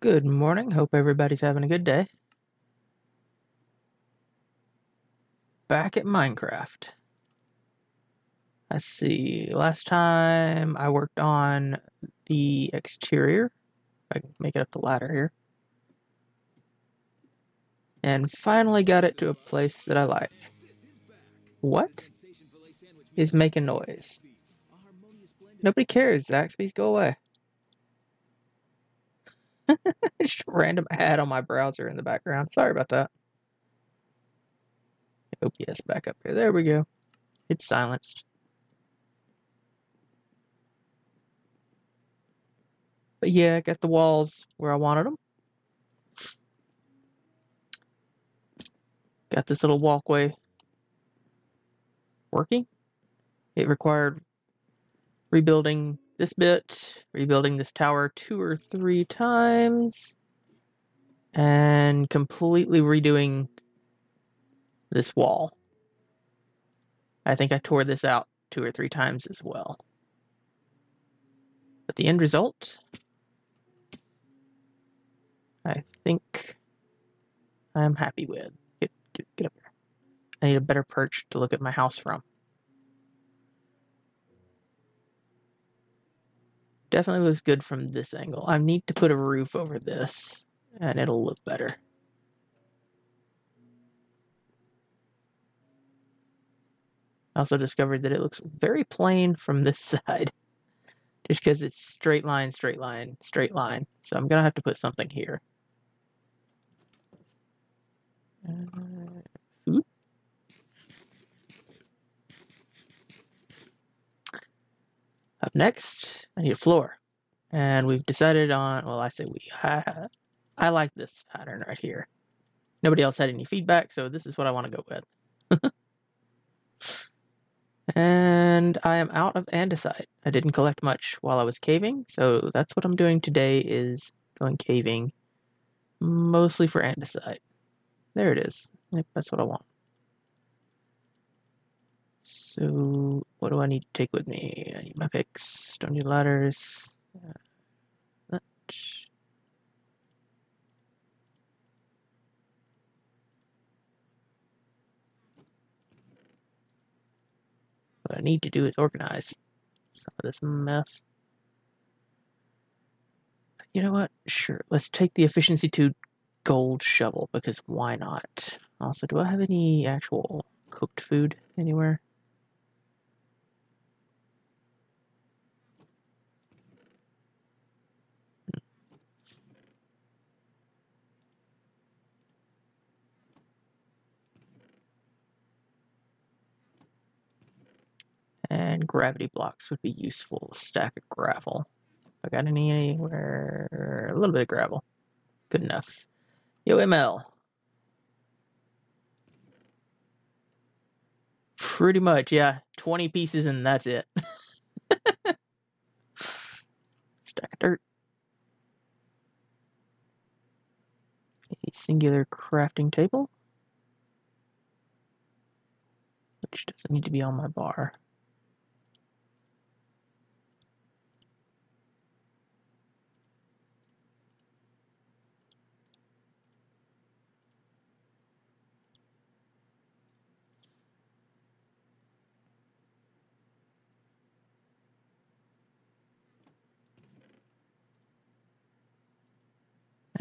Good morning. Hope everybody's having a good day. Back at Minecraft. Let's see. Last time I worked on the exterior. I can make it up the ladder here. And finally got it to a place that I like. What is making noise? Nobody cares, Zaxby's. Go away. Just a random ad on my browser in the background. Sorry about that. OBS back up here. There we go. It's silenced. But yeah, I got the walls where I wanted them. Got this little walkway working. It required rebuilding this bit, rebuilding this tower 2 or 3 times, and completely redoing this wall. I think I tore this out 2 or 3 times as well. But the end result, I think I'm happy with. Get up here. I need a better perch to look at my house from. Definitely looks good from this angle. I need to put a roof over this, and it'll look better. I also discovered that it looks very plain from this side. Just because it's straight line, straight line, straight line. So I'm going to have to put something here. Food. Up next, I need a floor. And we've decided on, well, I say we. I like this pattern right here. Nobody else had any feedback, so this is what I want to go with. And I am out of andesite. I didn't collect much while I was caving, so that's what I'm doing today is going caving, mostly for andesite. There it is. Yep, that's what I want. So, what do I need to take with me? I need my picks. Don't need ladders. What I need to do is organize some of this mess. You know what? Sure. Let's take the efficiency 2 gold shovel, because why not? Also, do I have any actual cooked food anywhere? And gravity blocks would be useful. Stack of gravel. I got any anywhere? A little bit of gravel. Good enough. Yo, ML. Pretty much, yeah. 20 pieces and that's it. Stack of dirt. A singular crafting table. Which doesn't need to be on my bar.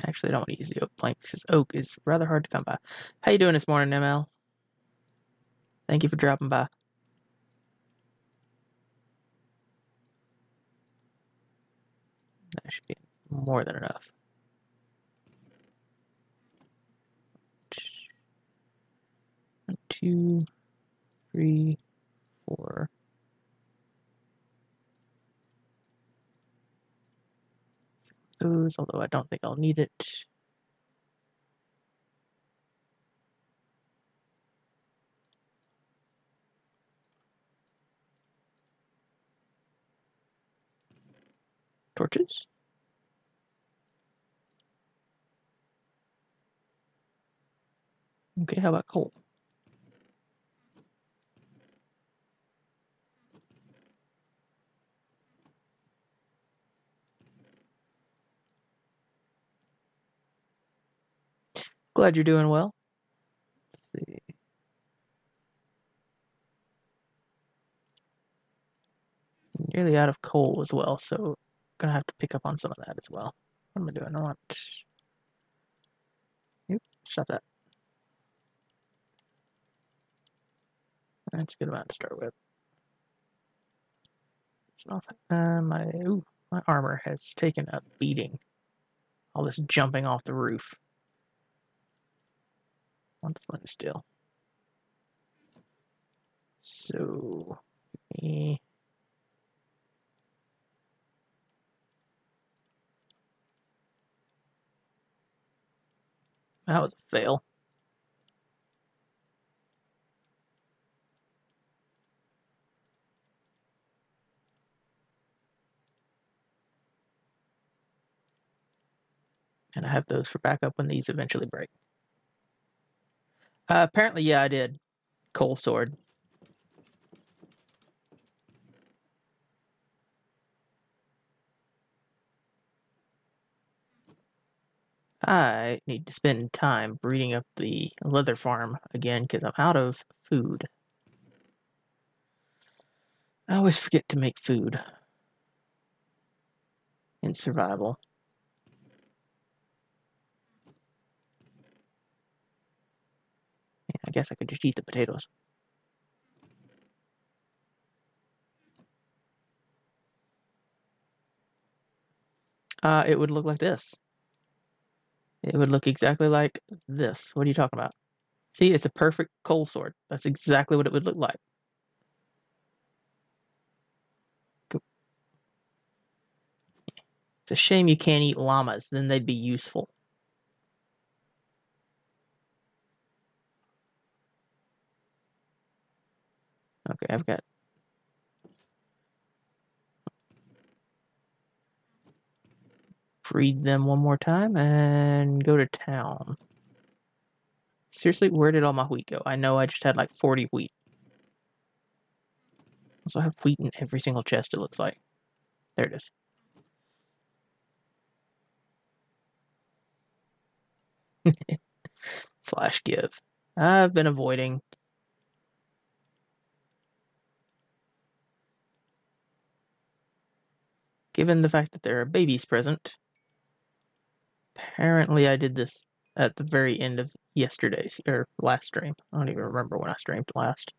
Actually, I don't want to use the oak planks because oak is rather hard to come by. How you doing this morning, ML? Thank you for dropping by. That should be more than enough. 1, 2, 3, 4. Those, although I don't think I'll need it. Torches. Okay, how about coal? Glad you're doing well. Let's see. Nearly out of coal as well, so gonna have to pick up on some of that as well. What am I doing? I want... Oop, stop that. That's a good amount to start with. It's not... my armor has taken a beating. All this jumping off the roof. I want the flint steel. So... That was a fail. And I have those for backup when these eventually break. Apparently, yeah, I did. Coal sword. I need to spend time breeding up the leather farm again because I'm out of food. I always forget to make food in survival. I guess I could just eat the potatoes. It would look like this. It would look exactly like this. What are you talking about? See, it's a perfect coal sword. That's exactly what it would look like. It's a shame you can't eat llamas, then they'd be useful. Okay, I've got... Breed them one more time and go to town. Seriously, where did all my wheat go? I know I just had like 40 wheat. Also, I have wheat in every single chest, it looks like. There it is. Slash give. I've been avoiding. Given the fact that there are babies present. Apparently I did this at the very end of yesterday's, or last stream. I don't even remember when I streamed last.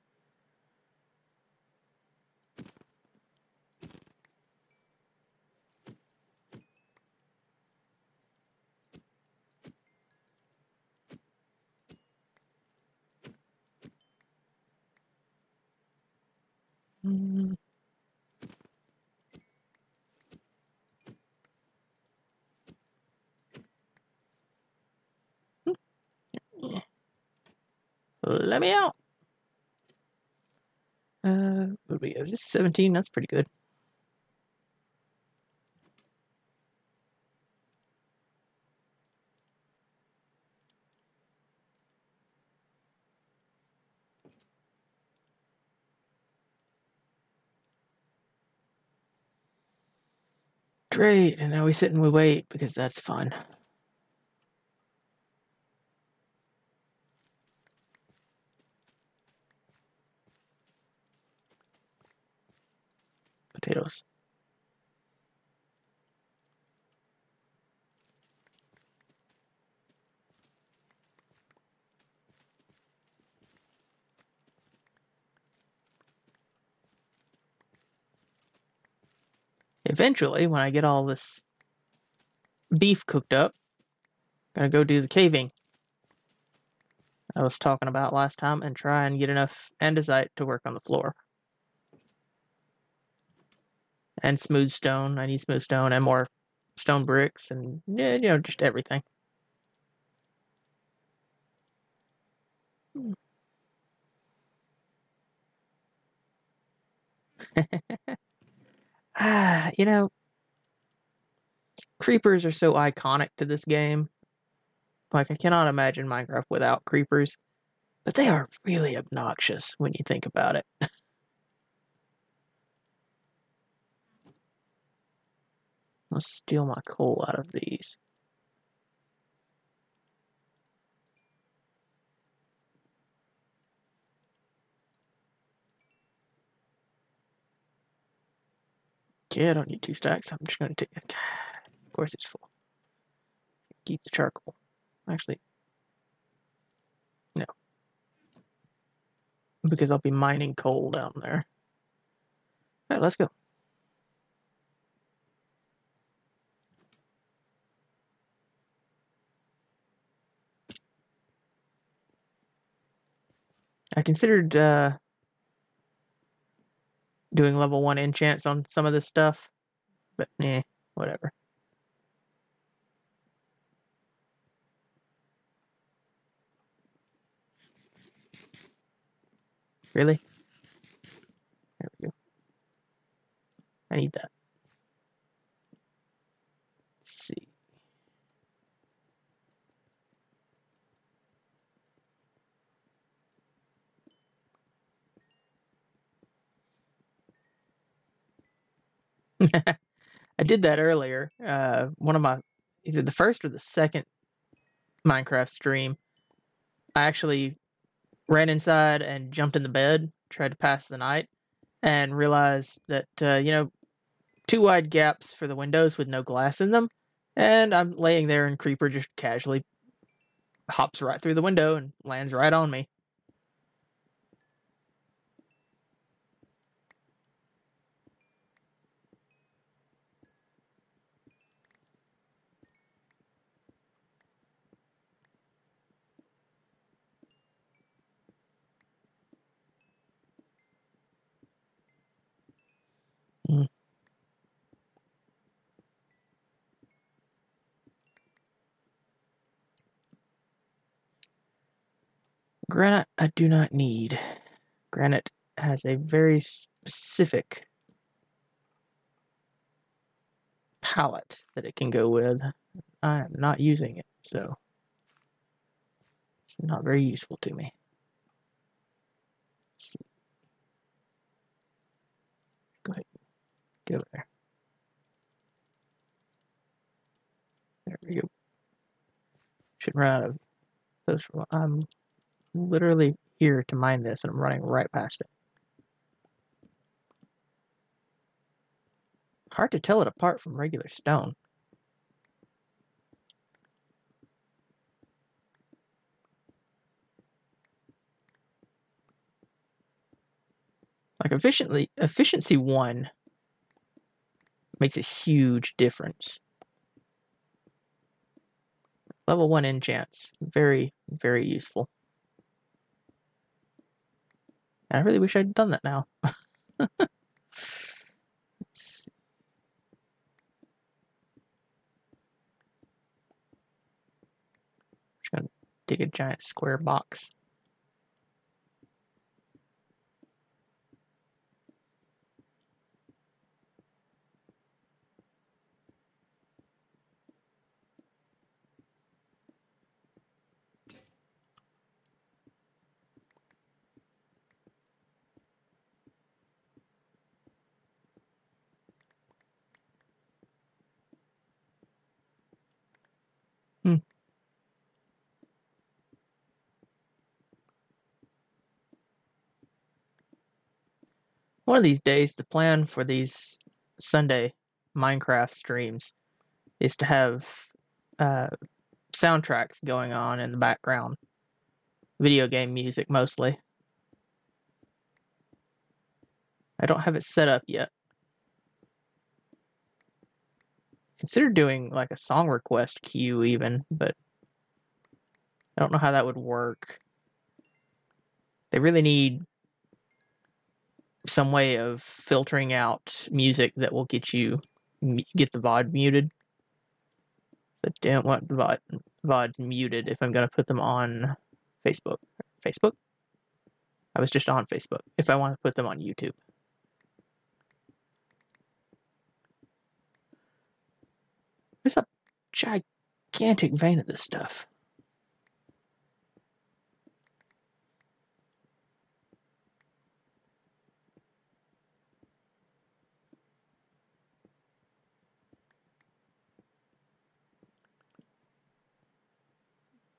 Yeah. Let me out. What do we have? This 17, that's pretty good. Great, and now we sit and we wait because that's fun. Potatoes. Eventually, when I get all this beef cooked up, I'm gonna go do the caving I was talking about last time and try and get enough andesite to work on the floor. And smooth stone. I need smooth stone and more stone bricks and, yeah, you know, just everything. You know, creepers are so iconic to this game. Like, I cannot imagine Minecraft without creepers. But they are really obnoxious when you think about it. Let's steal my coal out of these. Okay, I don't need 2 stacks. I'm just going to take it. Of course it's full. Keep the charcoal. Actually, no. Because I'll be mining coal down there. Alright, let's go. I considered doing level 1 enchants on some of this stuff, but whatever. Really? There we go. I need that. Let's see. I did that earlier. One of my, either the first or the second Minecraft stream, I actually ran inside and jumped in the bed, tried to pass the night, and realized that, 2 wide gaps for the windows with no glass in them. And I'm laying there and Creeper just casually hops right through the window and lands right on me. Mm. Granite I do not need. Granite has a very specific palette that it can go with. I am not using it, so it's not very useful to me. Let's see. Go ahead, get over there. There we go. Should run out of those. I'm literally here to mine this, and I'm running right past it. Hard to tell it apart from regular stone. Like efficiency 1 makes a huge difference. Level 1 enchants, very, very useful. I really wish I'd done that now. Just gonna dig a giant square box. One of these days, the plan for these Sunday Minecraft streams is to have uh, soundtracks going on in the background. Video game music, mostly. I don't have it set up yet. Consider doing like a song request queue even, but I don't know how that would work. They really need some way of filtering out music that will get the VOD muted. I don't want the VODs muted if I'm going to put them on Facebook. Facebook? I was just on Facebook. If I want to put them on YouTube. There's a gigantic vein of this stuff.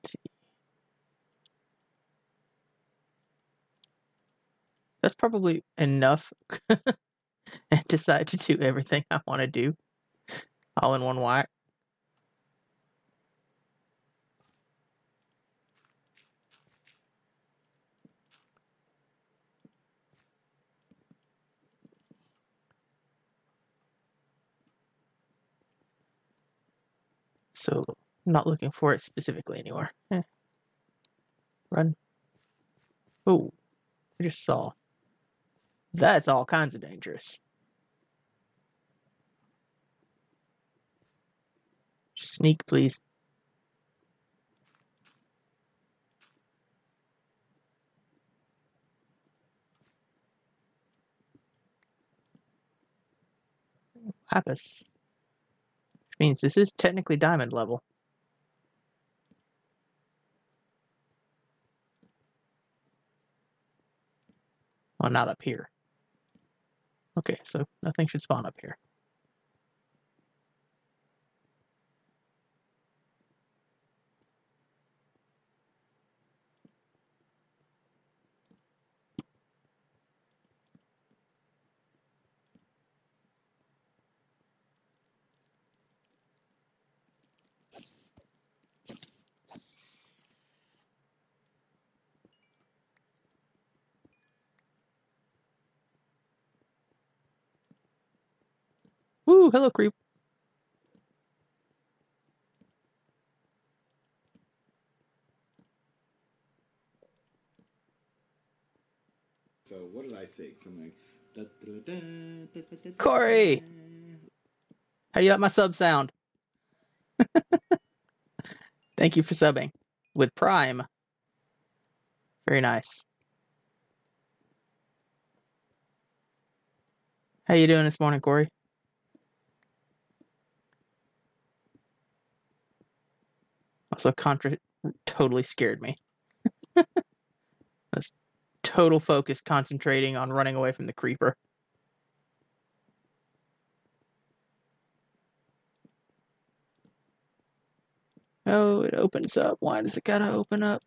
Let's see. That's probably enough and decide to do everything I want to do all in one whack. So I'm not looking for it specifically anywhere. Run. Oh, I just saw. That's all kinds of dangerous. Sneak, please. Lapis. Which means this is technically diamond level. Well, not up here. Okay, so nothing should spawn up here. Ooh, hello, creep. So what did I say? Something like Corey! How do you like my sub sound? Thank you for subbing. With Prime. Very nice. How you doing this morning, Corey? Also, Contra totally scared me. That's total focus concentrating on running away from the creeper. Oh, it opens up. Why does it gotta open up?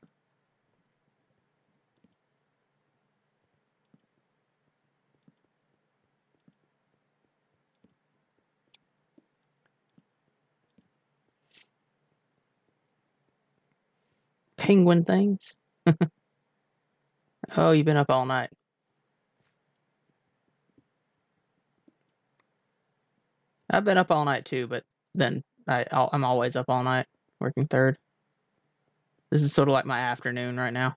Penguin things. Oh, you've been up all night. I've been up all night too, but then I'm always up all night working third. This is sort of like my afternoon right now.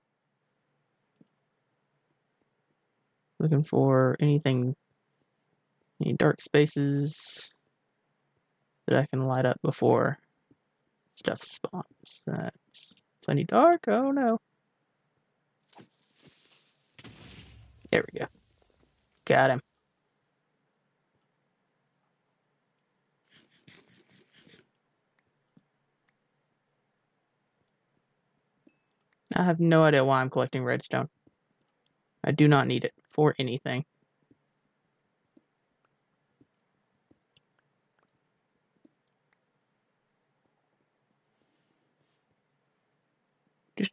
Looking for any dark spaces that I can light up before stuff spawns. That's plenty dark. Oh no. There we go. Got him. I have no idea why I'm collecting redstone. I do not need it for anything. Just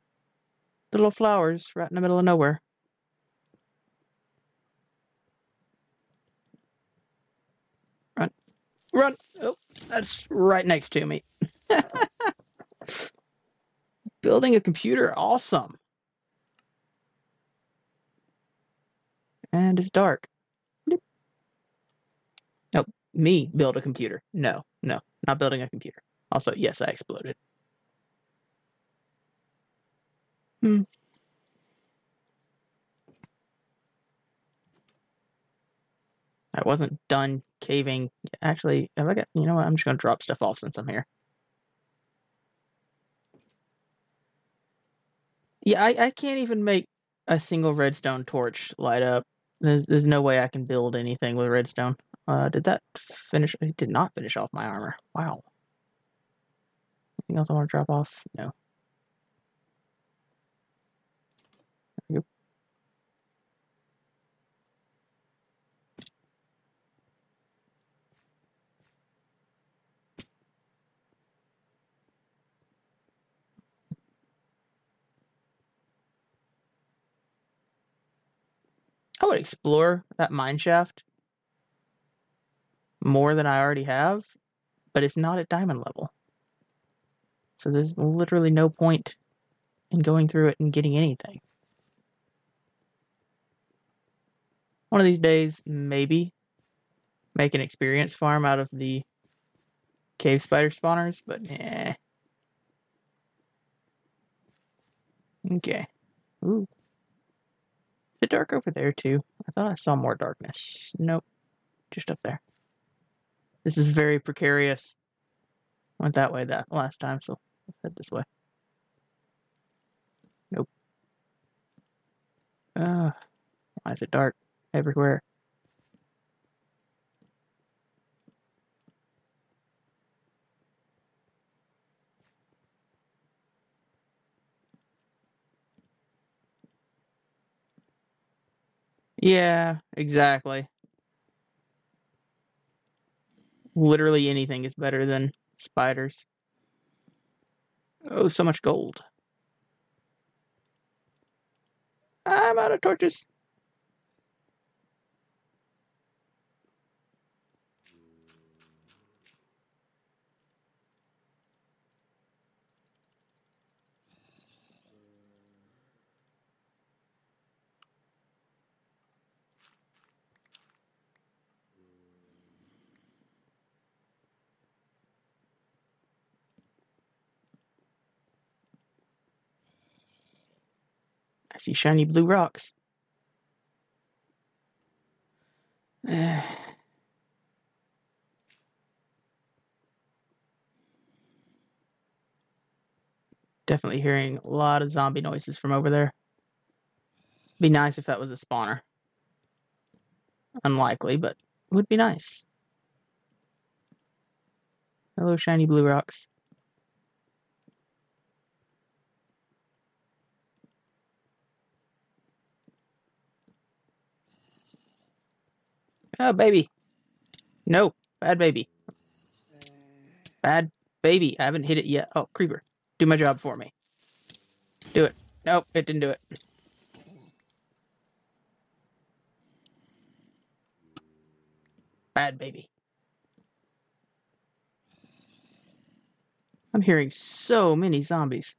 the little flowers right in the middle of nowhere. Run. Run! Oh, that's right next to me. Building a computer, awesome. And it's dark. Oh, me build a computer. No, not building a computer. Also, yes, I exploded. I wasn't done caving. Actually, have I got, you know what? I'm just going to drop stuff off since I'm here. Yeah, I can't even make a single redstone torch light up. There's no way I can build anything with redstone. Did that finish? It did not finish off my armor. Wow. Anything else I want to drop off? No. Yep. I would explore that mine shaft more than I already have, but it's not at diamond level. So there's literally no point in going through it and getting anything. One of these days, maybe make an experience farm out of the cave spider spawners, but eh. Okay. Ooh. Is it dark over there too? I thought I saw more darkness. Nope. Just up there. This is very precarious. Went that way that last time, so let's head this way. Nope. Why is it dark everywhere? Yeah, exactly. Literally anything is better than spiders. Oh, so much gold. I'm out of torches. I see shiny blue rocks. Definitely hearing a lot of zombie noises from over there. Be nice if that was a spawner. Unlikely, but it would be nice. Hello, shiny blue rocks. Oh, baby. No, bad baby. Bad baby. I haven't hit it yet. Oh, creeper. Do my job for me. Do it. Nope, it didn't do it. Bad baby. I'm hearing so many zombies.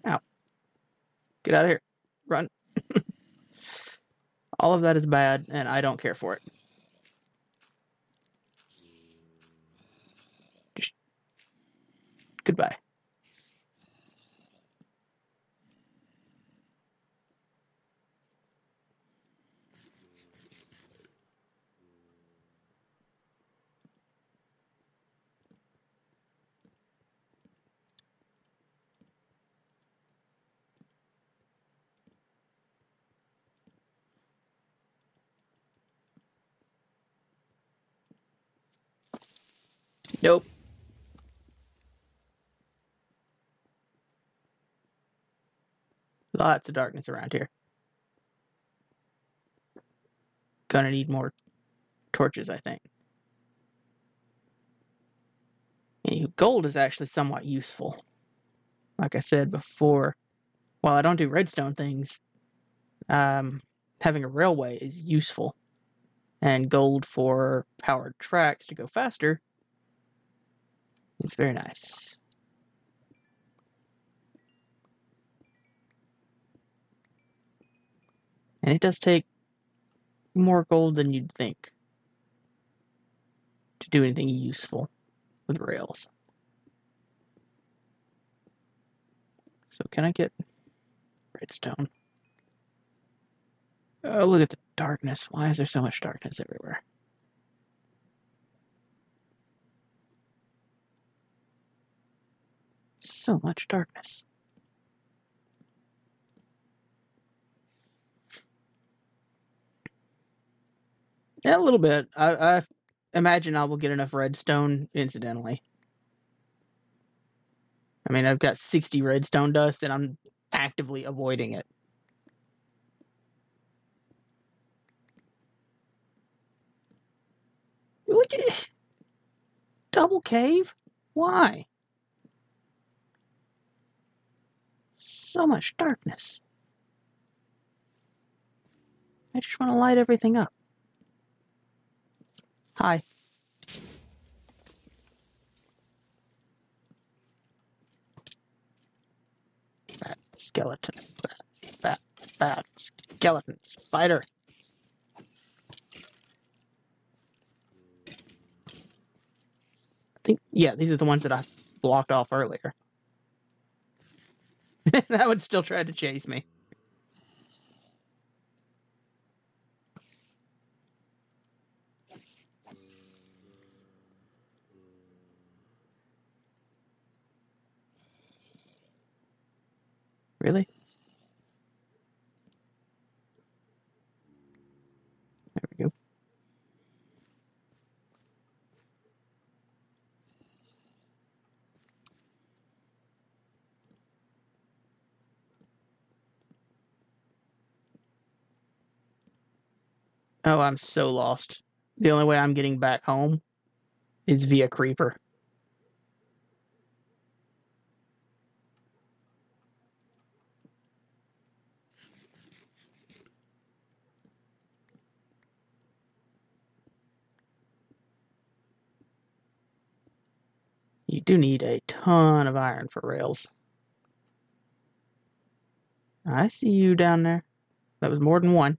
Ow. Get out of here. Run. All of that is bad, and I don't care for it. Just goodbye. Nope. Lots of darkness around here. Gonna need more torches, I think. Anywho, gold is actually somewhat useful. Like I said before, while I don't do redstone things, having a railway is useful. And gold for powered tracks to go faster is very nice. And it does take more gold than you'd think to do anything useful with rails. So can I get redstone? Oh, look at the darkness. Why is there so much darkness everywhere? So much darkness. Yeah, a little bit. I imagine I will get enough redstone incidentally. I mean, I've got 60 redstone dust, and I'm actively avoiding it. Double cave? Why? So much darkness. I just want to light everything up. Hi. Bat, skeleton, bat, skeleton, spider. I think, yeah, these are the ones that I blocked off earlier. That one still tried to chase me. Really? There we go. Oh, I'm so lost. The only way I'm getting back home is via creeper. You do need a ton of iron for rails. I see you down there. That was more than one.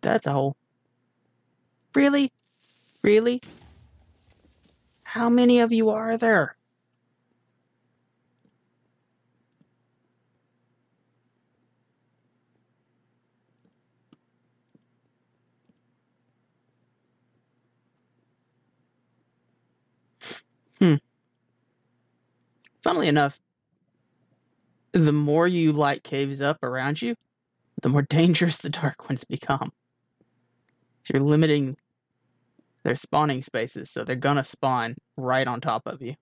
That's a hole. Really? Really? How many of you are there? Funnily enough, the more you light caves up around you, the more dangerous the dark ones become. So you're limiting their spawning spaces, so they're gonna spawn right on top of you.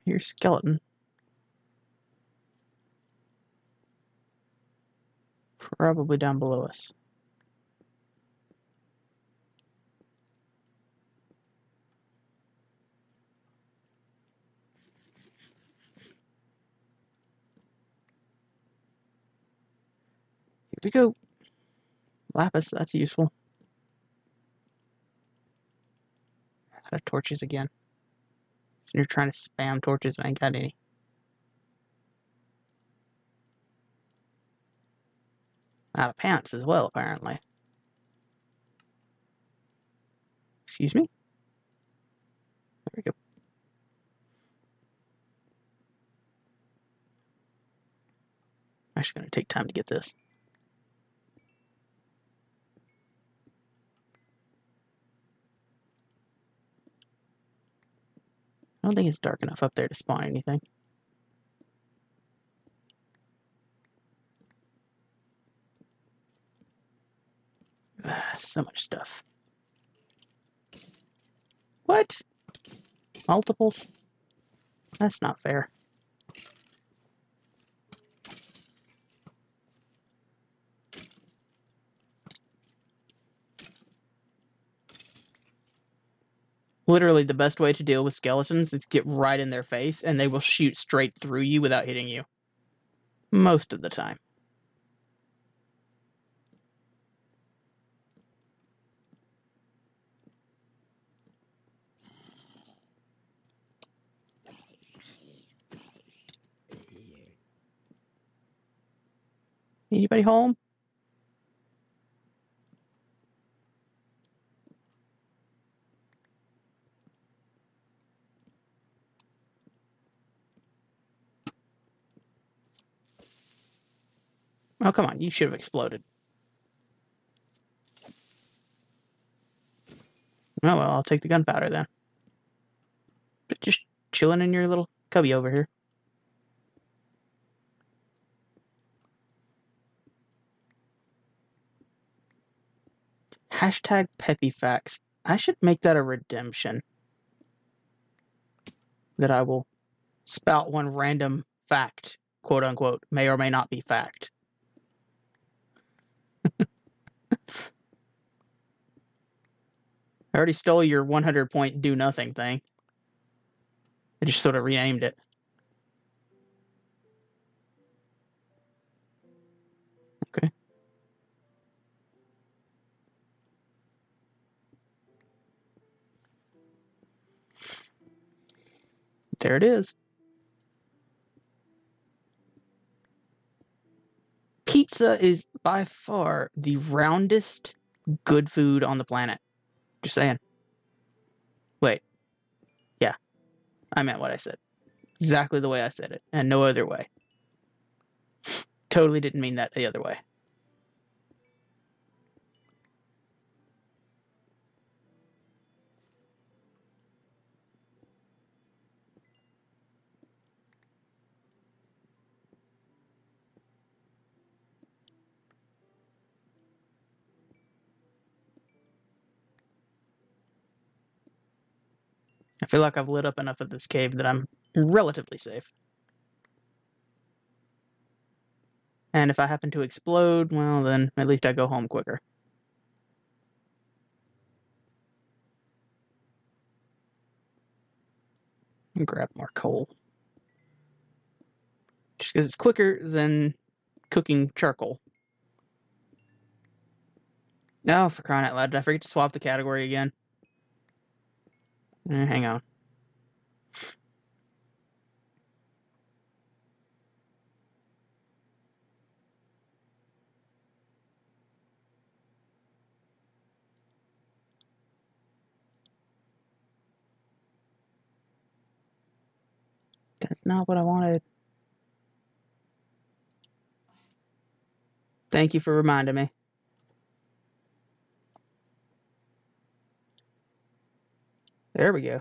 Here's skeleton. Probably down below us. Here we go. Lapis, that's useful. Out of torches again. You're trying to spam torches and I ain't got any. Out of pants as well, apparently. Excuse me? There we go. Actually gonna take time to get this. I don't think it's dark enough up there to spawn anything. So much stuff. What? Multiples? That's not fair. Literally, the best way to deal with skeletons is get right in their face, and they will shoot straight through you without hitting you. Most of the time. Anybody home? Oh, come on. You should have exploded. Oh, well, I'll take the gunpowder then. But just chilling in your little cubby over here. Hashtag PeppyFacts. I should make that a redemption. That I will spout one random fact, quote unquote, may or may not be fact. I already stole your 100 point do nothing thing. I just sort of renamed it. Okay. There it is. Pizza is by far the roundest good food on the planet. Just saying. Wait. Yeah. I meant what I said. Exactly the way I said it, and no other way. Totally didn't mean that the other way. I feel like I've lit up enough of this cave that I'm relatively safe. And if I happen to explode, well, then at least I go home quicker. And grab more coal. Just because it's quicker than cooking charcoal. No, for crying out loud, did I forget to swap the category again? Hang on. That's not what I wanted. Thank you for reminding me. There we go.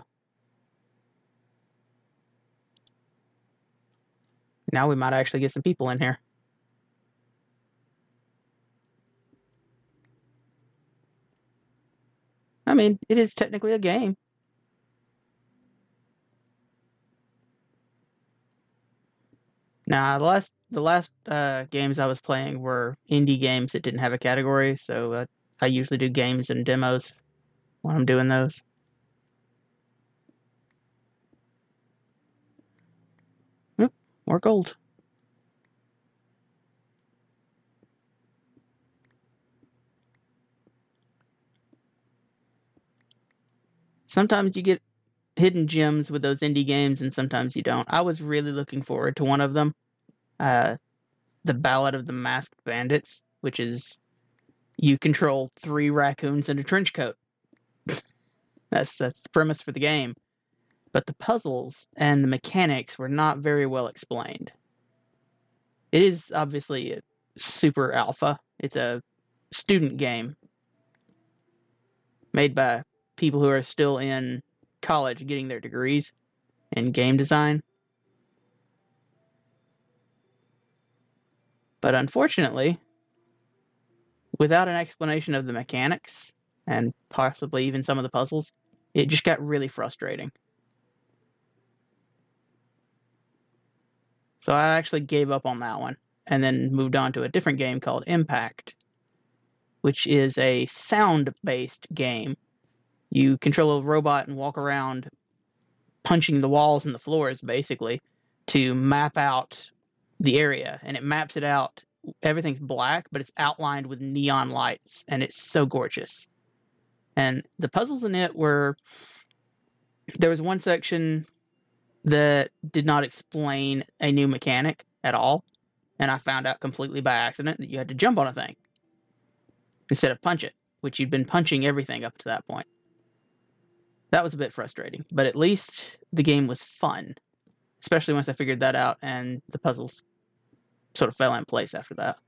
Now we might actually get some people in here. I mean, it is technically a game. Nah, the last games I was playing were indie games that didn't have a category, so I usually do games and demos when I'm doing those. Oop, more gold. Sometimes you get hidden gems with those indie games, and sometimes you don't. I was really looking forward to one of them, The Ballad of the Masked Bandits, which is you control 3 raccoons in a trench coat. That's the premise for the game. But the puzzles and the mechanics were not very well explained. It is obviously a super alpha. It's a student game made by people who are still in college getting their degrees in game design. But unfortunately, without an explanation of the mechanics and possibly even some of the puzzles, it just got really frustrating. So I actually gave up on that one and then moved on to a different game called Impact, which is a sound-based game. You control a robot and walk around punching the walls and the floors, basically, to map out the area. And it maps it out. Everything's black, but it's outlined with neon lights, and it's so gorgeous. And the puzzles in it were... There was one section that did not explain a new mechanic at all, and I found out completely by accident that you had to jump on a thing instead of punch it, which you'd been punching everything up to that point. That was a bit frustrating, but at least the game was fun, especially once I figured that out and the puzzles sort of fell in place after that.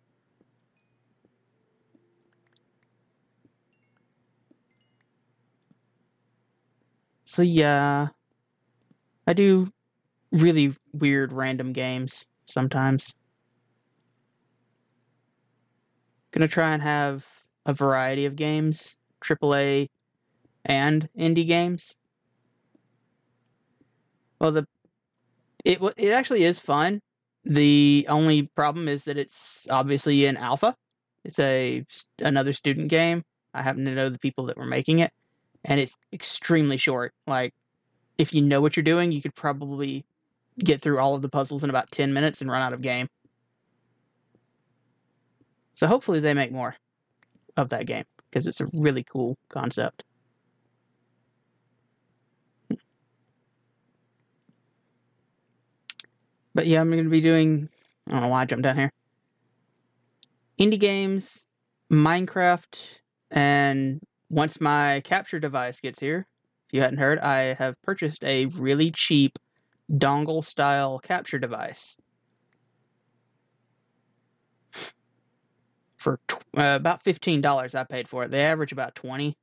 So yeah, I do really weird random games sometimes. Gonna try and have a variety of games AAA and indie games. Well, it actually is fun. The only problem is that it's obviously in alpha. It's another student game. I happen to know the people that were making it, and it's extremely short. Like, if you know what you're doing, you could probably get through all of the puzzles in about 10 minutes and run out of game. So hopefully they make more of that game, because it's a really cool concept. But yeah, I'm going to be doing, I don't know why I jumped down here, indie games, Minecraft, and once my capture device gets here, if you hadn't heard, I have purchased a really cheap dongle-style capture device for about $15 I paid for it. They average about $20.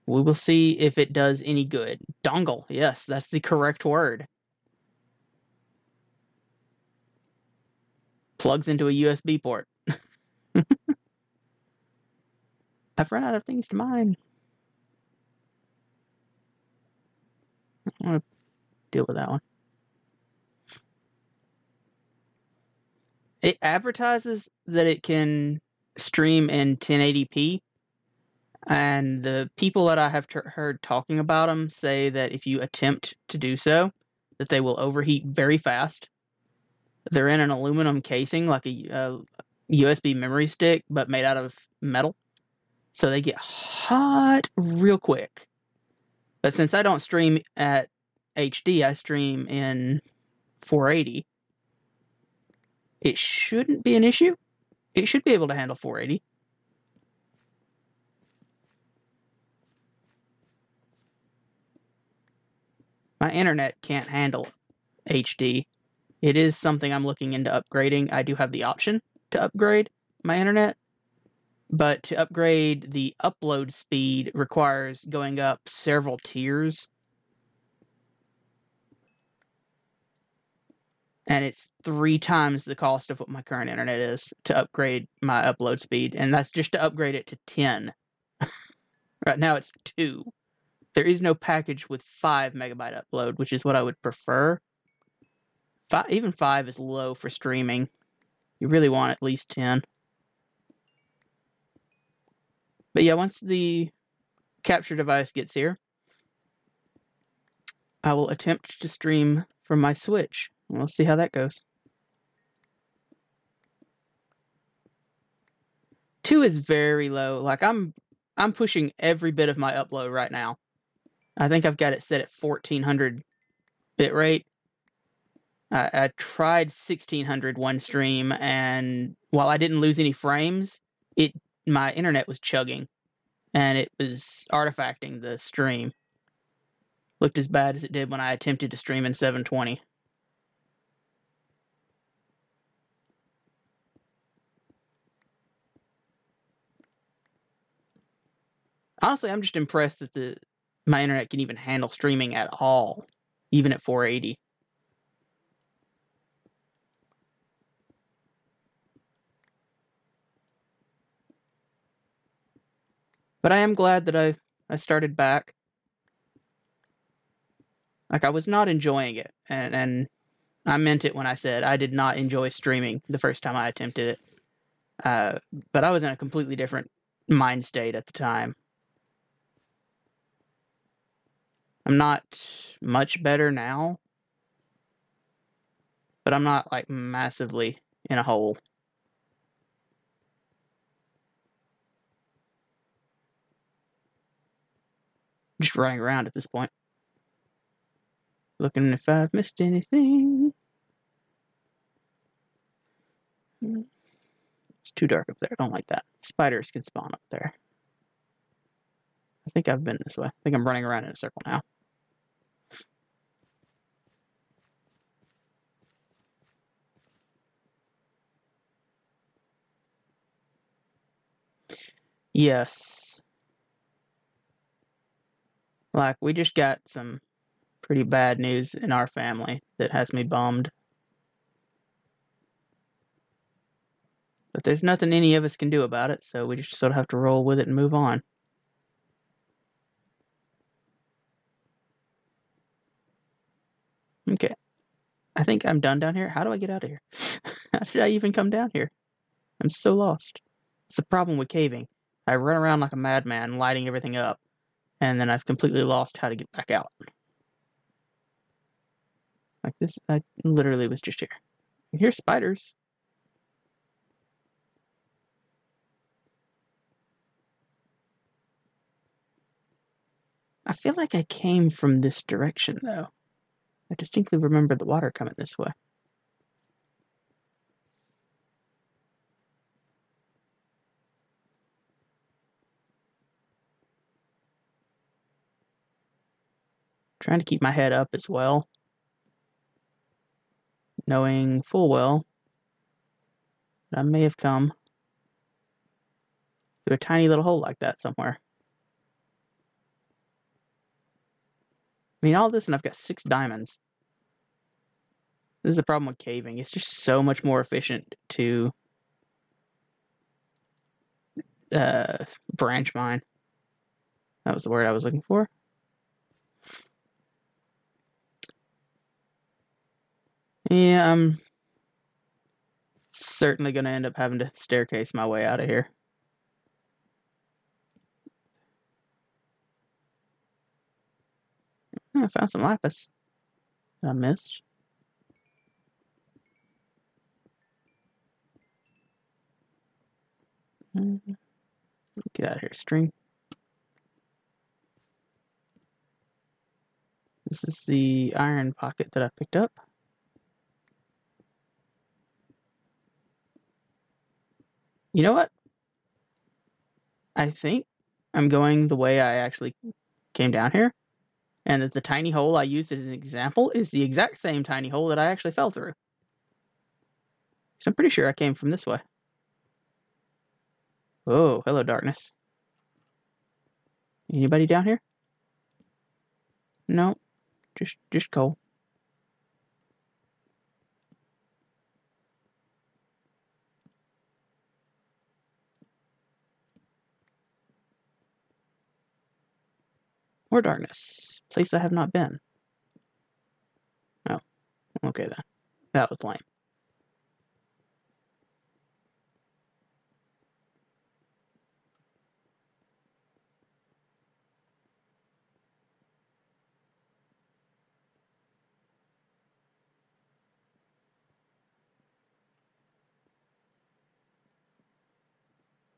We will see if it does any good. Dongle, yes, that's the correct word. Plugs into a USB port. I've run out of things to mine. I want to deal with that one. It advertises that it can stream in 1080p, and the people that I have heard talking about them say that if you attempt to do so, that they will overheat very fast. They're in an aluminum casing, like a USB memory stick, but made out of metal. So they get hot real quick. But since I don't stream at HD, I stream in 480. It shouldn't be an issue. It should be able to handle 480. My internet can't handle HD. It is something I'm looking into upgrading. I do have the option to upgrade my internet, but to upgrade the upload speed requires going up several tiers. And it's 3 times the cost of what my current internet is to upgrade my upload speed. And that's just to upgrade it to 10. Right now it's 2. There is no package with 5 megabyte upload, which is what I would prefer. Even 5 is low for streaming. You really want at least 10. But yeah, once the capture device gets here, I will attempt to stream from my Switch. We'll see how that goes. 2 is very low. Like, I'm pushing every bit of my upload right now. I think I've got it set at 1400 bitrate. I tried 1600 one stream, and while I didn't lose any frames, my internet was chugging, and it was artifacting the stream. Looked as bad as it did when I attempted to stream in 720. Honestly, I'm just impressed that my internet can even handle streaming at all, even at 480. But I am glad that I started back. Like, I was not enjoying it, and I meant it when I said I did not enjoy streaming the first time I attempted it. But I was in a completely different mind state at the time. I'm not much better now, but I'm not, like, massively in a hole. Just running around at this point. Looking if I've missed anything. It's too dark up there. I don't like that. Spiders can spawn up there. I think I've been this way. I think I'm running around in a circle now. Yes. Like, we just got some pretty bad news in our family that has me bummed. But there's nothing any of us can do about it, so we just sort of have to roll with it and move on. Okay. I think I'm done down here. How do I get out of here? How did I even come down here? I'm so lost. It's the problem with caving. I run around like a madman, lighting everything up, and then I've completely lost how to get back out. Like this, I literally was just here. I hear spiders. I feel like I came from this direction, though. I distinctly remember the water coming this way. Trying to keep my head up as well, knowing full well that I may have come through a tiny little hole like that somewhere. I mean, all this, and I've got 6 diamonds. This is the problem with caving. It's just so much more efficient to branch mine. That was the word I was looking for. Yeah, I'm certainly going to end up having to staircase my way out of here. I found some lapis that I missed. Get out of here, string. This is the iron pocket that I picked up. You know what? I think I'm going the way I actually came down here. And that the tiny hole I used as an example is the exact same tiny hole that I actually fell through. So I'm pretty sure I came from this way. Oh, hello, darkness. Anybody down here? No, just coal. Or darkness. Place I have not been. Oh, okay then. That was lame.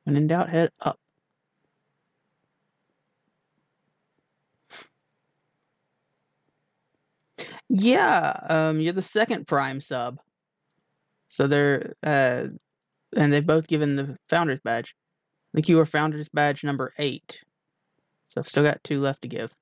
When in doubt, head up. Yeah, you're the second Prime sub. So they're, and they've both given the Founder's Badge. I think you are Founder's Badge number 8. So I've still got 2 left to give.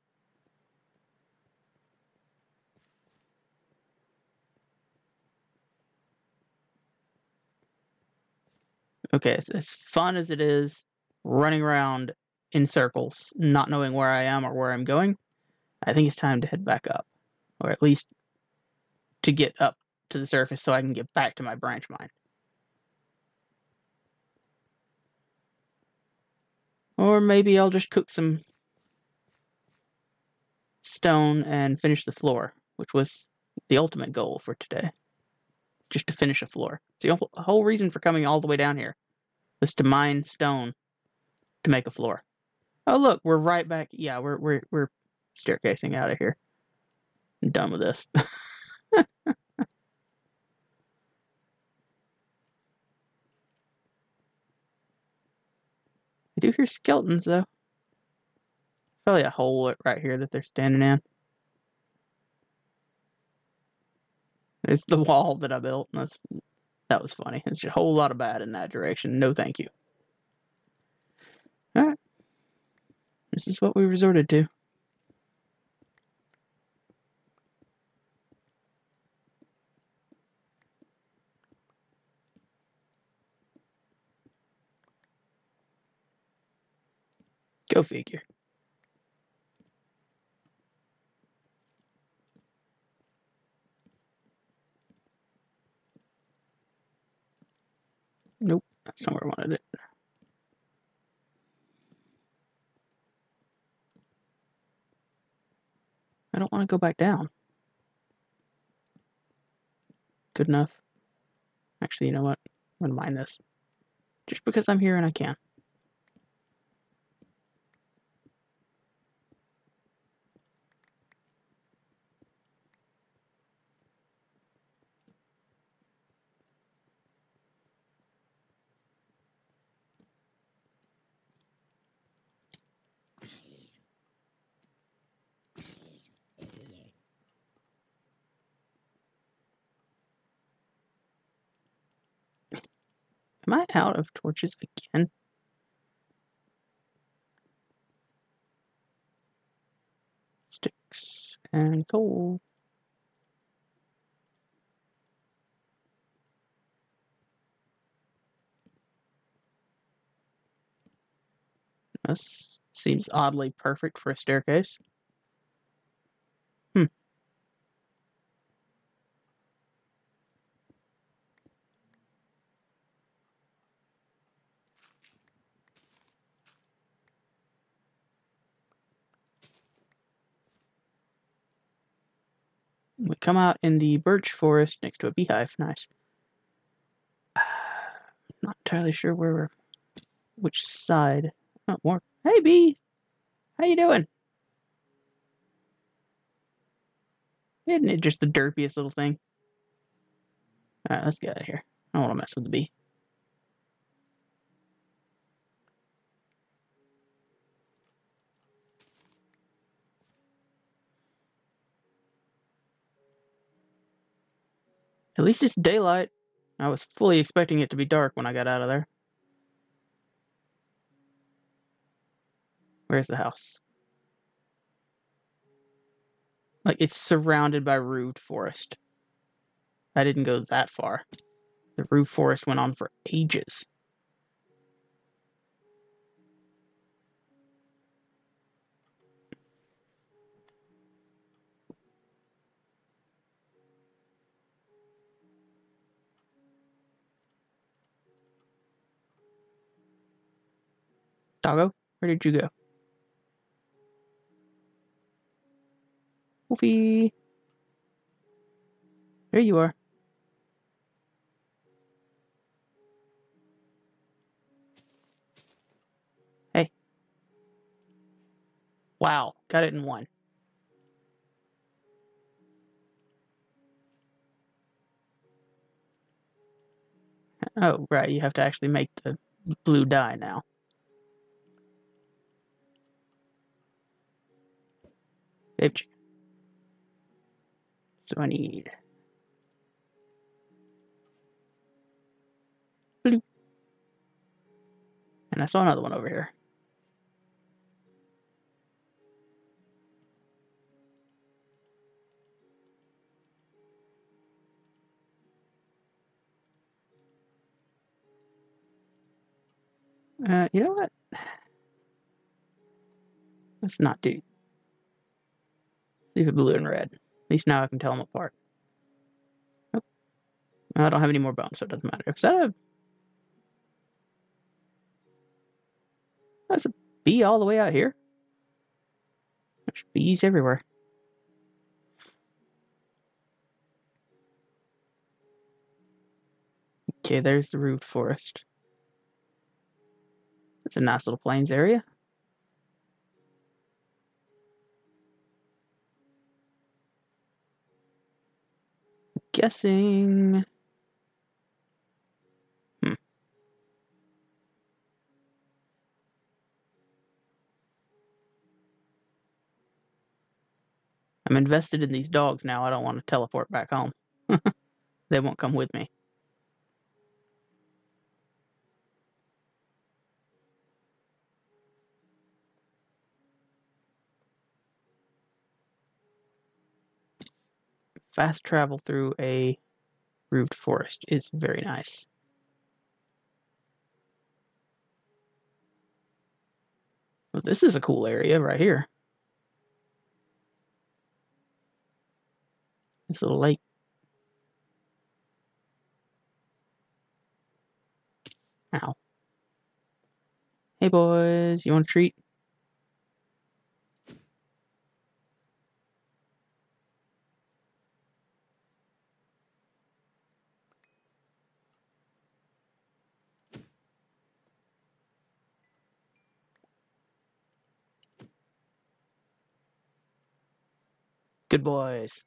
Okay, as fun as it is running around in circles, not knowing where I am or where I'm going, I think it's time to head back up. Or at least to get up to the surface so I can get back to my branch mine. Or maybe I'll just cook some stone and finish the floor, which was the ultimate goal for today. Just to finish a floor. The whole reason for coming all the way down here was to mine stone to make a floor. Oh look, we're right back. Yeah, we're staircasing out of here. I'm done with this. I do hear skeletons though. Probably a hole right here that they're standing in. There's the wall that I built. That was funny. There's a whole lot of bad in that direction. No thank you. Alright. This is what we resorted to. Go figure. Nope. That's not where I wanted it. I don't want to go back down. Good enough. Actually, you know what? I'm gonna mine this. Just because I'm here and I can. Am I out of torches again? Sticks and coal. This seems oddly perfect for a staircase. Hmm. We come out in the birch forest next to a beehive. Nice. Not entirely sure which side. Oh, more. Hey, bee. How you doing? Isn't it just the derpiest little thing? All right, let's get out of here. I don't want to mess with the bee. At least it's daylight. I was fully expecting it to be dark when I got out of there. Where's the house? Like, it's surrounded by root forest. I didn't go that far. The root forest went on for ages. Doggo, where did you go? Wolfie. There you are. Hey. Wow, got it in one. Oh, right, you have to actually make the blue dye now. Babe chicken. So I need blue. And I saw another one over here. You know what? Let's not do. Leave it blue and red. At least now I can tell them apart. Oh, I don't have any more bones, so it doesn't matter. Is that a... That's a bee all the way out here? There's bees everywhere. Okay, there's the root forest. It's a nice little plains area. Guessing... I'm invested in these dogs now. I don't want to teleport back home. They won't come with me. Fast travel through a root forest is very nice. Well, this is a cool area right here. This little lake. Ow. Hey boys, you want a treat? Good boys.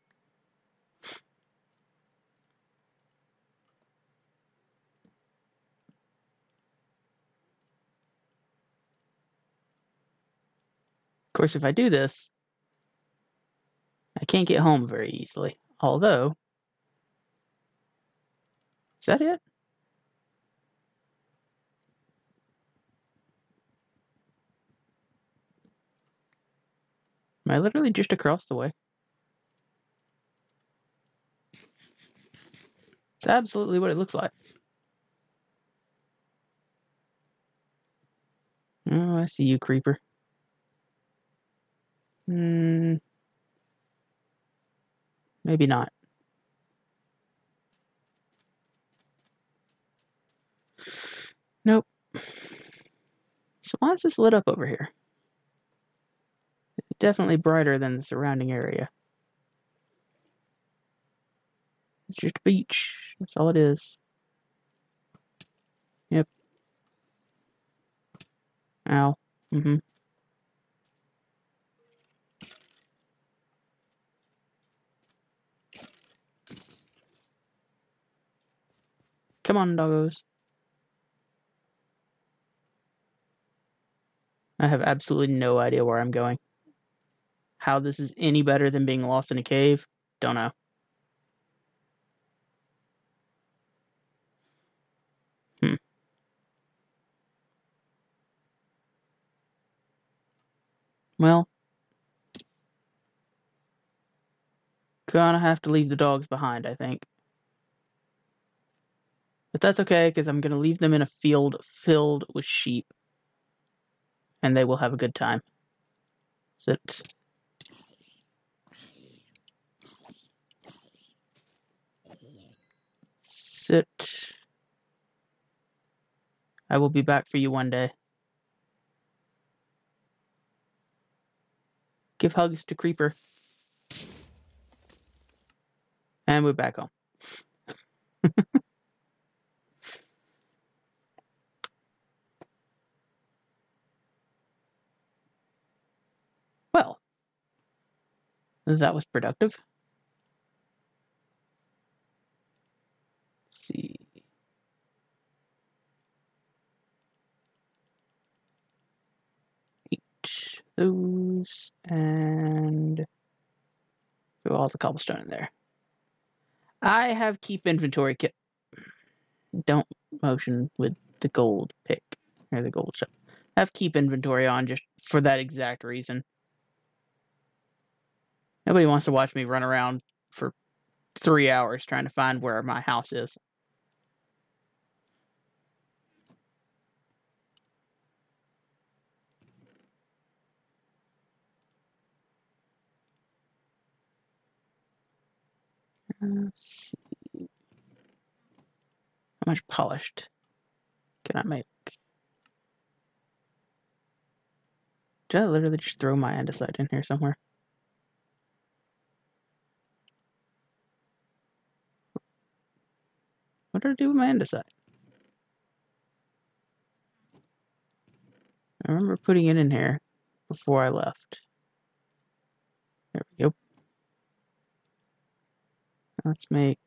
Of course, if I do this, I can't get home very easily. Although, is that it? Am I literally just across the way? It's absolutely what it looks like. Oh, I see you, creeper. Maybe not. Nope. So why is this lit up over here? It's definitely brighter than the surrounding area. It's just a beach. That's all it is. Yep. Ow. Mm-hmm. Come on, doggos. I have absolutely no idea where I'm going. How this is any better than being lost in a cave, don't know. Well, gonna have to leave the dogs behind, I think. But that's okay, because I'm gonna leave them in a field filled with sheep. And they will have a good time. Sit. Sit. I will be back for you one day. Give hugs to Creeper. And we're back home. Well, that was productive. Let's see. Eat those and throw all the cobblestone in there. I have keep inventory kit. Don't motion with the gold pick or the gold shell. I have keep inventory on just for that exact reason. Nobody wants to watch me run around for 3 hours trying to find where my house is. Let's see. How much polished can I make? Did I literally just throw my andesite in here somewhere? What did I do with my andesite? I remember putting it in here before I left. There we go. Let's make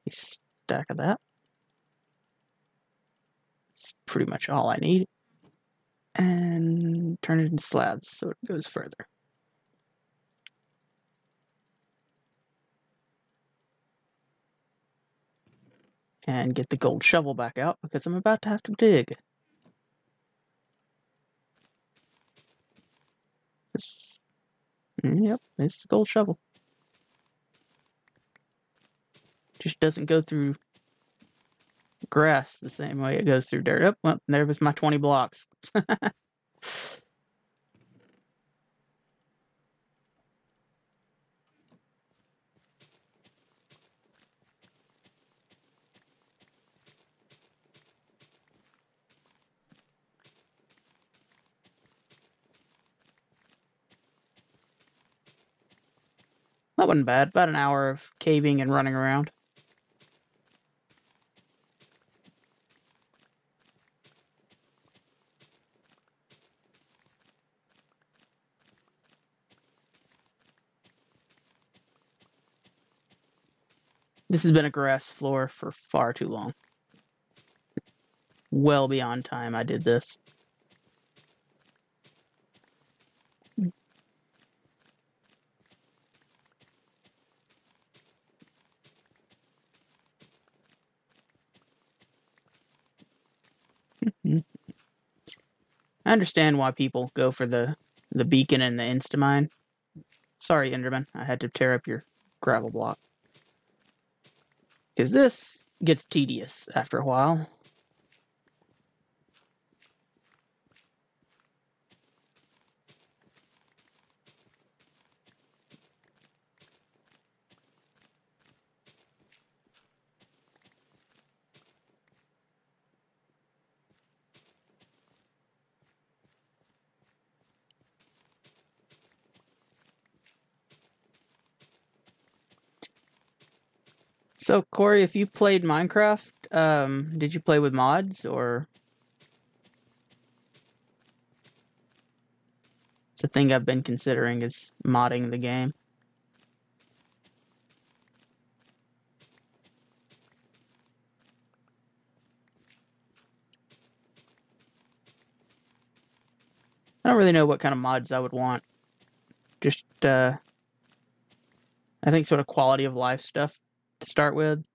a stack of that. That's pretty much all I need. And turn it into slabs so it goes further. And get the gold shovel back out because I'm about to have to dig. Yep, it's the gold shovel. Just doesn't go through grass the same way it goes through dirt. Oh, well, there was my 20 blocks. That wasn't bad. About an hour of caving and running around. This has been a grass floor for far too long. Well beyond time I did this. I understand why people go for the beacon and the insta-mine. Sorry, Enderman, I had to tear up your gravel block. Because this gets tedious after a while. So, Corey, if you played Minecraft, did you play with mods, or... It's a thing I've been considering, is modding the game. I don't really know what kind of mods I would want. Just, I think sort of quality of life stuff to start with.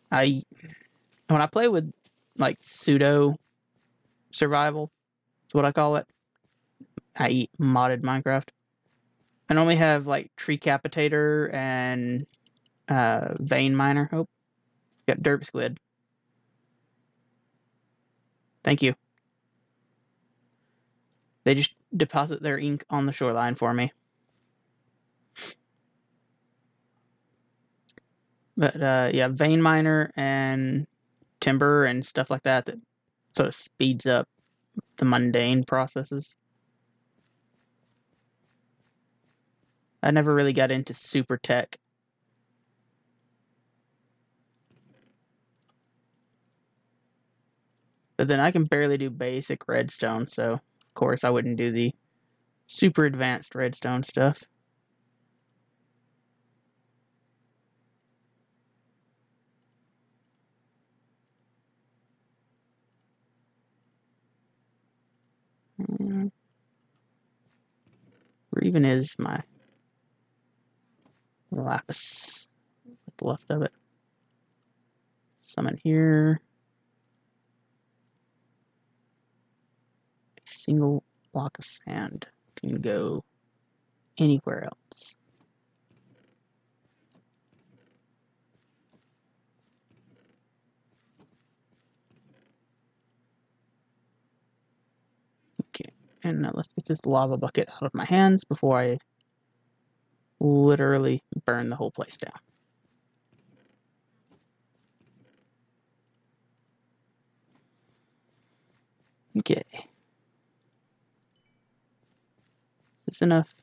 When I play with, like, pseudo survival, is what I call it, i.e. modded Minecraft, I normally have, like, tree capitator and vein miner. Oh, got derp squid. Thank you. They just deposit their ink on the shoreline for me. But yeah, vein miner and timber and stuff like that sort of speeds up the mundane processes. I never really got into super tech. But then I can barely do basic redstone, so of course I wouldn't do the super advanced redstone stuff. Where even is my lapis? What's left of it? Some in here. A single block of sand can go anywhere else. Okay, and now let's get this lava bucket out of my hands before I literally burn the whole place down. Okay. Is this enough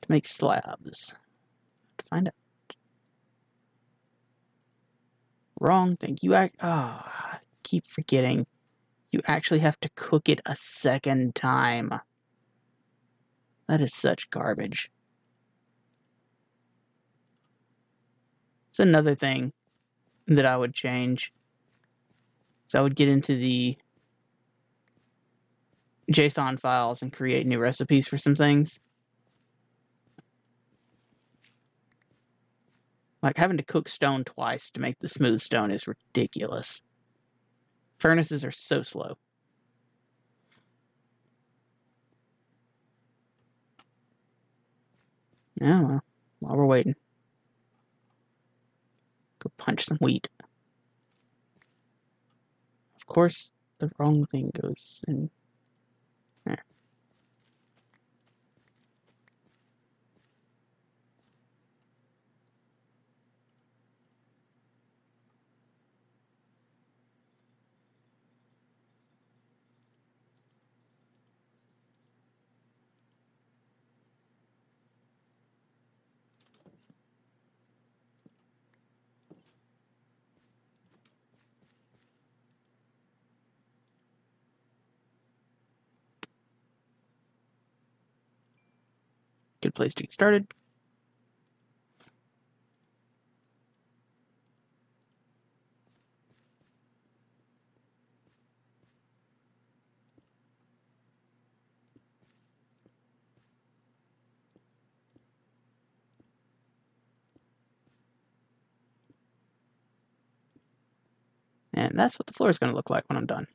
to make slabs? To find out. Wrong thing. I keep forgetting. You actually have to cook it a second time. That is such garbage. It's another thing that I would change. So I would get into the JSON files and create new recipes for some things. Like having to cook stone twice to make the smooth stone is ridiculous. Furnaces are so slow. Yeah, well, while we're waiting, go punch some wheat. Of course, the wrong thing goes in there. place to get started. And that's what the floor is going to look like when I'm done.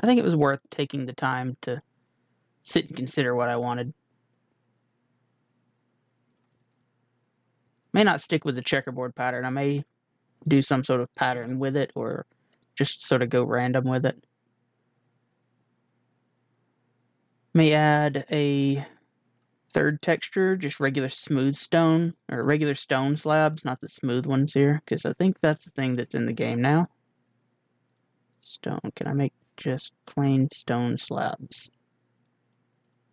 I think it was worth taking the time to sit and consider what I wanted. May not stick with the checkerboard pattern. I may do some sort of pattern with it or just sort of go random with it. May add a third texture, just regular smooth stone, or regular stone slabs, not the smooth ones here, because I think that's the thing that's in the game now. Stone, can I make just plain stone slabs?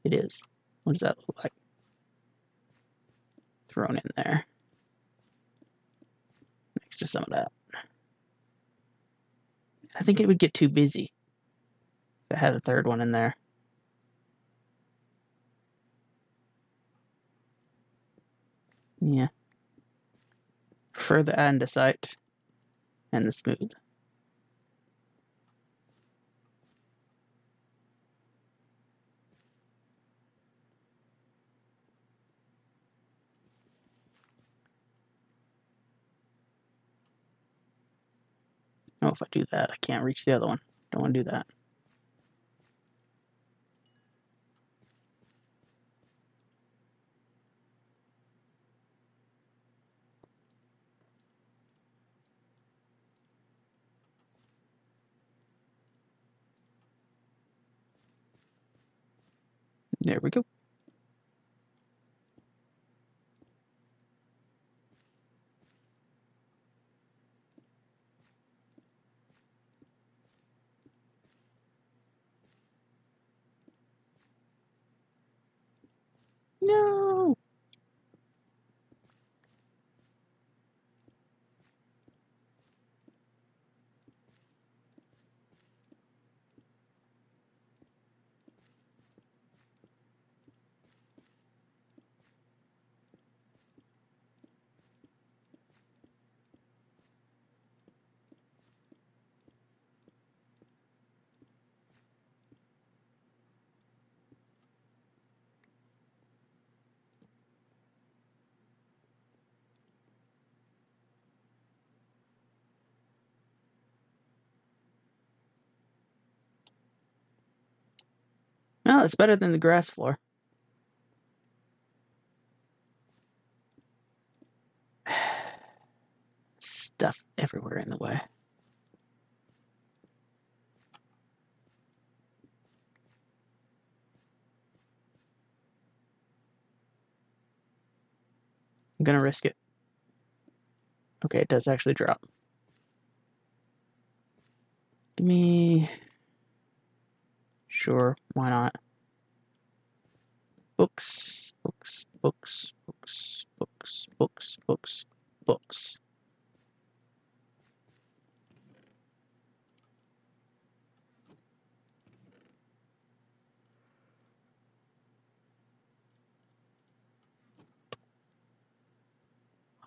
It is. What does that look like? Thrown in there. Next to some of that. I think it would get too busy if I had a third one in there. Yeah. Prefer the andesite and the smooth. Oh, if I do that, I can't reach the other one. Don't want to do that. There we go. No! No, it's better than the grass floor. Stuff everywhere in the way. I'm gonna risk it. Okay, it does actually drop. Give me... Sure, why not? Books, books, books, books, books, books, books, books.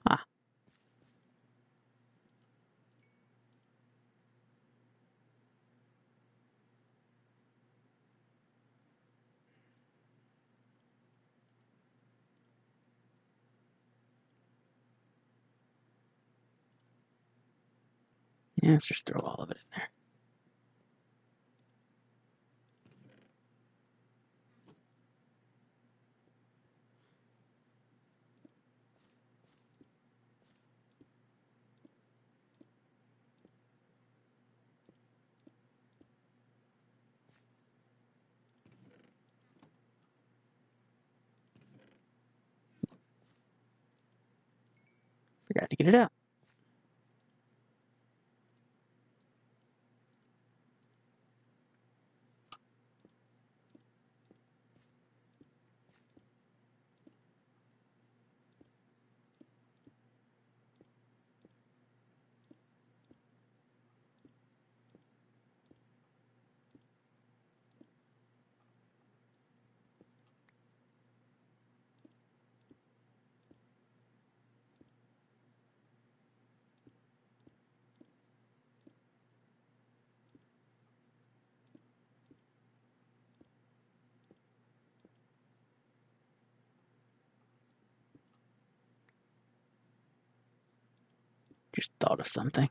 Ah. Yeah, let's just throw all of it in there. Forgot to get it out. Just thought of something.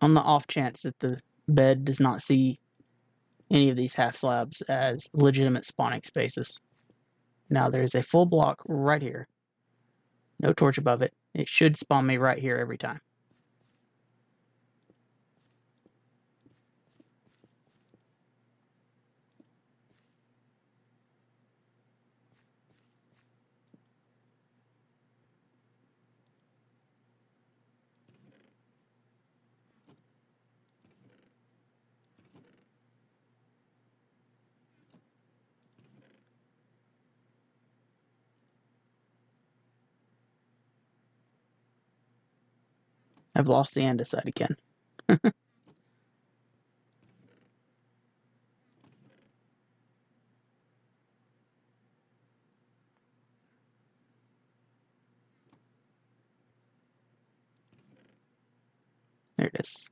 On the off chance that the bed does not see any of these half slabs as legitimate spawning spaces. Now there's a full block right here. No torch above it. It should spawn me right here every time. I've lost the andesite again. There it is.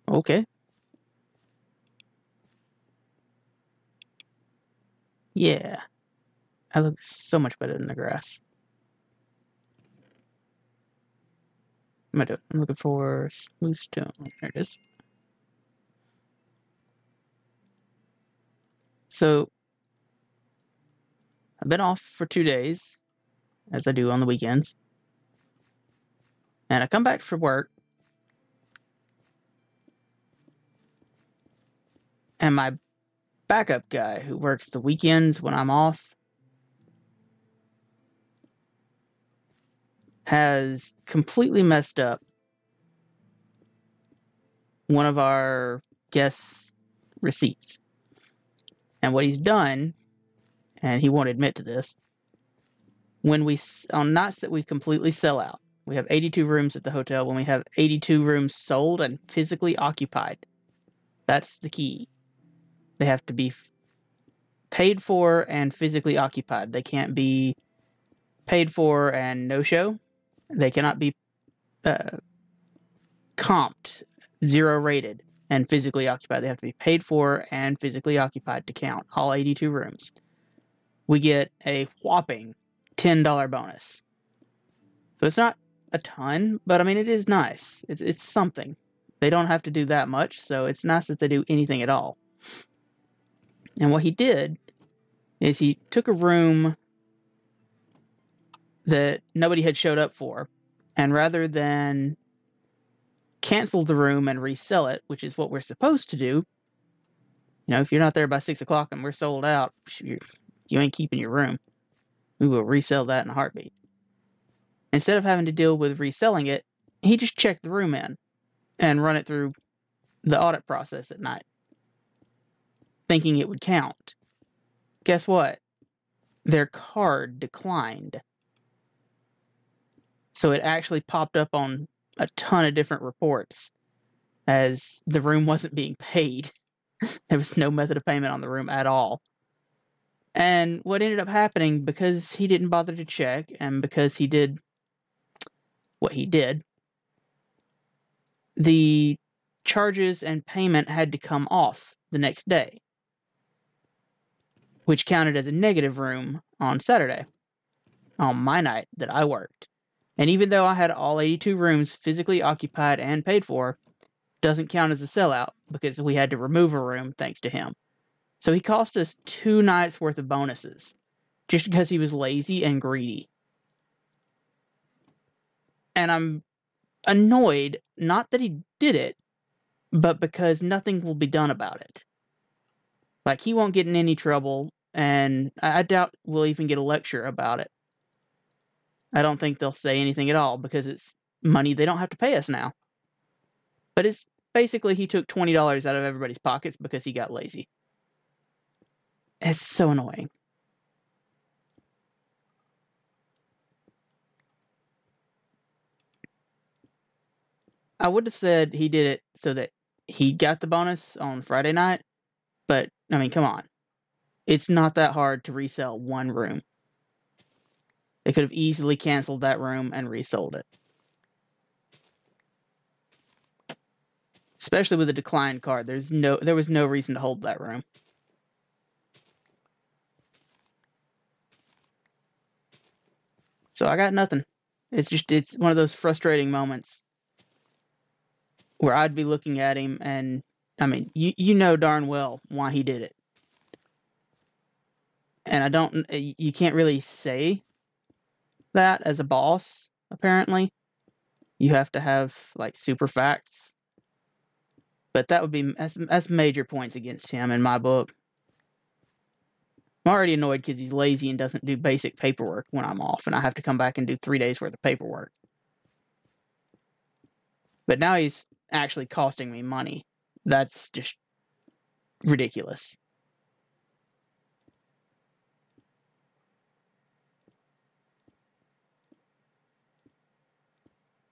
Okay. Yeah. That looks so much better than the grass. I'm gonna do it. I'm looking for smooth stone. There it is. So I've been off for 2 days, as I do on the weekends. And I come back from work, and my backup guy who works the weekends when I'm off has completely messed up one of our guests' receipts. And what he's done, and he won't admit to this, when we, on nights that we completely sell out, we have 82 rooms at the hotel. When we have 82 rooms sold and physically occupied, that's the key. They have to be paid for and physically occupied. They can't be paid for and no show. They cannot be comped, 0 rated, and physically occupied. They have to be paid for and physically occupied to count all 82 rooms. We get a whopping $10 bonus. So it's not a ton, but I mean, it is nice. It's something. They don't have to do that much, so it's nice that they do anything at all. And what he did is he took a room that nobody had showed up for, and rather than cancel the room and resell it, which is what we're supposed to do, if you're not there by 6 o'clock and we're sold out, you ain't keeping your room. We will resell that in a heartbeat. Instead of having to deal with reselling it, he just checked the room in and run it through the audit process at night, thinking it would count. Guess what? Their card declined. So it actually popped up on a ton of different reports as the room wasn't being paid. There was no method of payment on the room at all. And what ended up happening, because he didn't bother to check and because he did what he did, the charges and payment had to come off the next day, which counted as a negative room on Saturday, on my night that I worked. And even though I had all 82 rooms physically occupied and paid for, doesn't count as a sellout because we had to remove a room thanks to him. So he cost us 2 nights worth of bonuses just because he was lazy and greedy. And I'm annoyed, not that he did it, but because nothing will be done about it. Like, he won't get in any trouble, and I doubt we'll even get a lecture about it. I don't think they'll say anything at all, because it's money they don't have to pay us now. But it's basically he took $20 out of everybody's pockets because he got lazy. It's so annoying. I would have said he did it so that he got the bonus on Friday night, but, I mean, come on. It's not that hard to resell one room. They could have easily canceled that room and resold it. Especially with a declined card. There was no reason to hold that room. So I got nothing. It's one of those frustrating moments where I'd be looking at him and, I mean, you know darn well why he did it. And you can't really say that as a boss, apparently. You have to have, like, super facts. But that's major points against him in my book. I'm already annoyed because he's lazy and doesn't do basic paperwork when I'm off, and I have to come back and do 3 days worth of paperwork. But now he's actually costing me money. That's just ridiculous.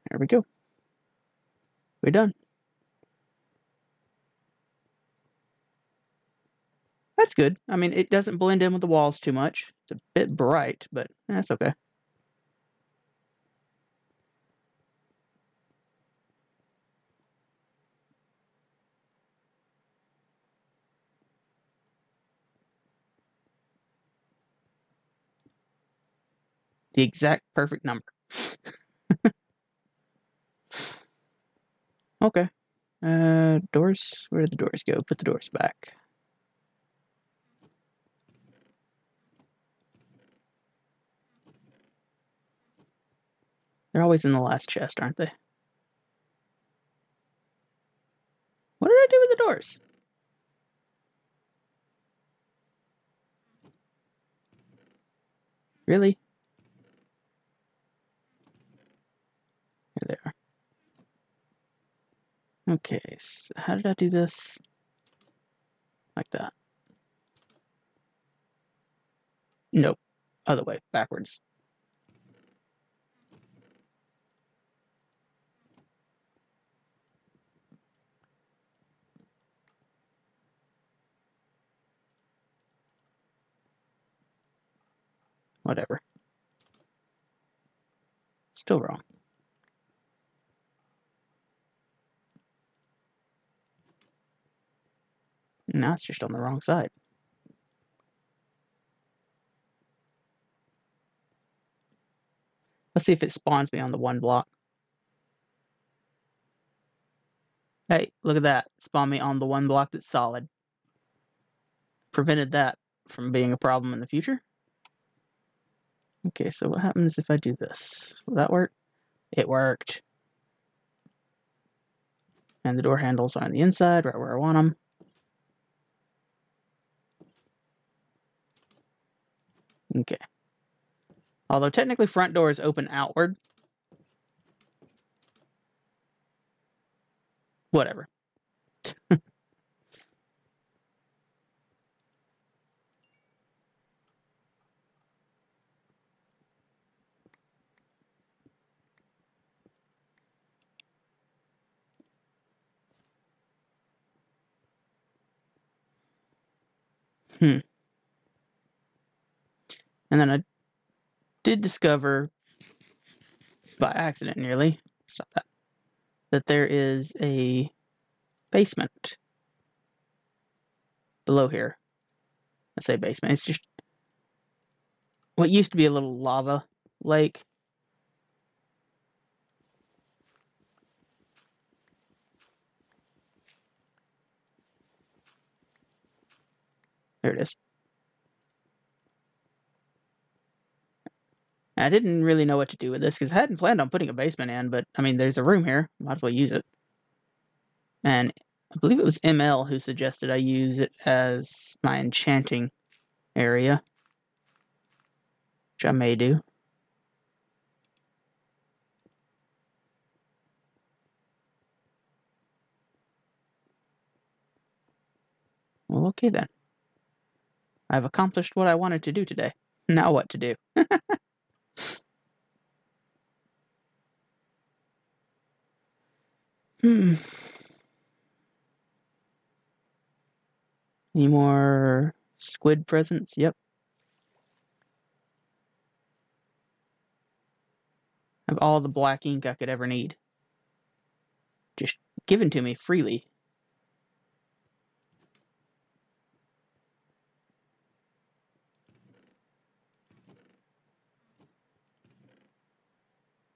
There we go. We're done. That's good. I mean, it doesn't blend in with the walls too much. It's a bit bright, but that's okay. The exact perfect number. Okay. Doors. Where did the doors go? Put the doors back. They're always in the last chest, aren't they? What did I do with the doors? Really? Here they are. Okay, so how did I do this? Like that. Nope. Other way, backwards. Whatever. Still wrong. Now it's just on the wrong side. Let's see if it spawns me on the one block. Hey, look at that. Spawn me on the one block that's solid. Prevented that from being a problem in the future. Okay, so what happens if I do this? Will that work? It worked. And the door handles are on the inside, right where I want them. Okay. Although technically front doors open outward. Whatever. And then I did discover, by accident nearly, stop that there is a basement below here. I say basement, it's just what used to be a little lava lake. There it is. I didn't really know what to do with this because I hadn't planned on putting a basement in, but I mean, there's a room here. Might as well use it. And I believe it was ML who suggested I use it as my enchanting area, which I may do. Well, okay then. I've accomplished what I wanted to do today. Now what to do? Any more squid presents? Yep. I have all the black ink I could ever need. Just given to me freely.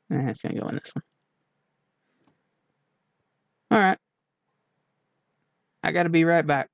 It's gonna go in this one. Alright. I gotta be right back.